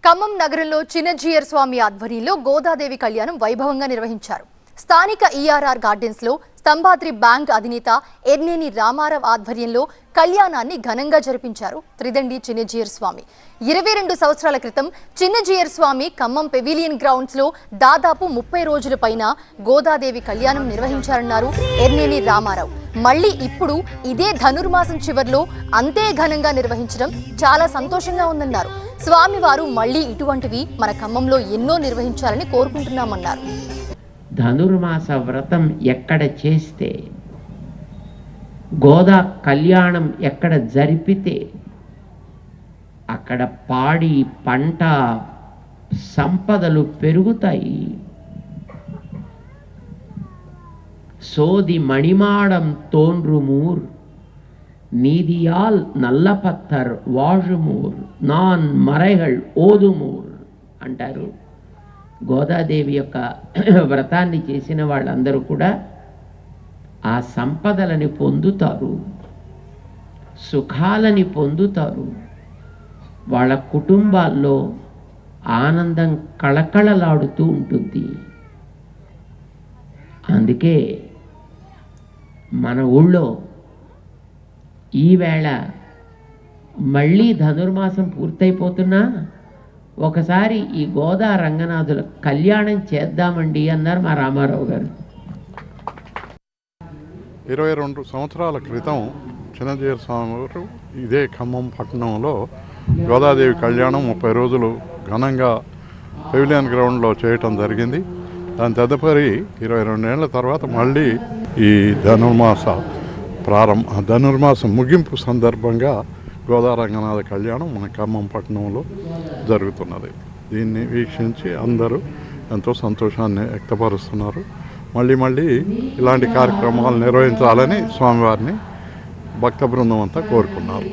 ఖమ్మం నగరంలో చిన్నజీయర్ స్వామి ఆధ్వర్యంలో గోదాదేవి కళ్యాణం వైభవంగా నిర్వహించారు. స్థానిక ఈఆర్ఆర్ గార్డెన్స్ లో స్తంభాద్రి బ్యాంక్ అధినేత ఎర్నేని రామారావు ఆధ్వర్యంలో కళ్యాణాన్ని ఘనంగా జరిపించారు. త్రిదండి చిన్నజీయర్ స్వామి 22 సంవత్సరాల క్రితం చిన్నజీయర్ స్వామి ఖమ్మం పెవిలియన్ గ్రౌండ్స్ లో దాదాపు 30 రోజుల పైన గోదాదేవి కళ్యాణం నిర్వహించారన్నారు ఎర్నేని రామారావు. మళ్ళీ ఇప్పుడు ఇదే ధనుర్మాసం చివర్లో అంతే ఘనంగా నిర్వహించడం చాలా సంతోషంగా ఉందన్నారు. స్వామివారు మళ్ళీ ఇటువంటివి మన ఖమ్మంలో ఎన్నో నిర్వహించాలని కోరుకుంటున్నామన్నారు. ధనుర్మాస వ్రతం ఎక్కడ చేస్తే, గోదా కళ్యాణం ఎక్కడ జరిపితే అక్కడ పాడి పంట సంపదలు పెరుగుతాయి. సోది మణిమాడం తోన్రుమూర్ நீதியால் நல்ல பத்தர் వాజుమూర్ నాన్ మరైహళ్ ఓదుమూర్ అంటారు. గోదాదేవి యొక్క వ్రతాన్ని చేసిన వాళ్ళందరూ కూడా ఆ సంపదలని పొందుతారు, సుఖాలని పొందుతారు. వాళ్ళ కుటుంబాల్లో ఆనందం కళకళలాడుతూ ఉంటుంది. అందుకే మన ఊళ్ళో ఈవేళ మళ్ళీ ధనుర్మాసం పూర్తయిపోతున్నా ఒకసారి ఈ గోదా రంగనాథుల కళ్యాణం చేద్దామండి అన్నారు మా రామారావు గారు. 22 సంవత్సరాల క్రితం చిన్నజీయర్ స్వామి వారు ఇదే ఖమ్మం పట్టణంలో గోదాదేవి కళ్యాణం 30 రోజులు ఘనంగా పెవిలియన్ గ్రౌండ్లో చేయటం జరిగింది. దాని తదుపరి 22 ఏళ్ల తర్వాత మళ్ళీ ఈ ధనుర్మాసం ముగింపు సందర్భంగా గోదా రంగనాథ కళ్యాణం మన ఖమ్మం పట్టణంలో జరుగుతున్నది. దీన్ని వీక్షించి అందరూ ఎంతో సంతోషాన్ని వ్యక్తపరుస్తున్నారు. మళ్ళీ ఇలాంటి కార్యక్రమాలు నిర్వహించాలని స్వామివారిని భక్త బృందం అంతా కోరుకున్నారు.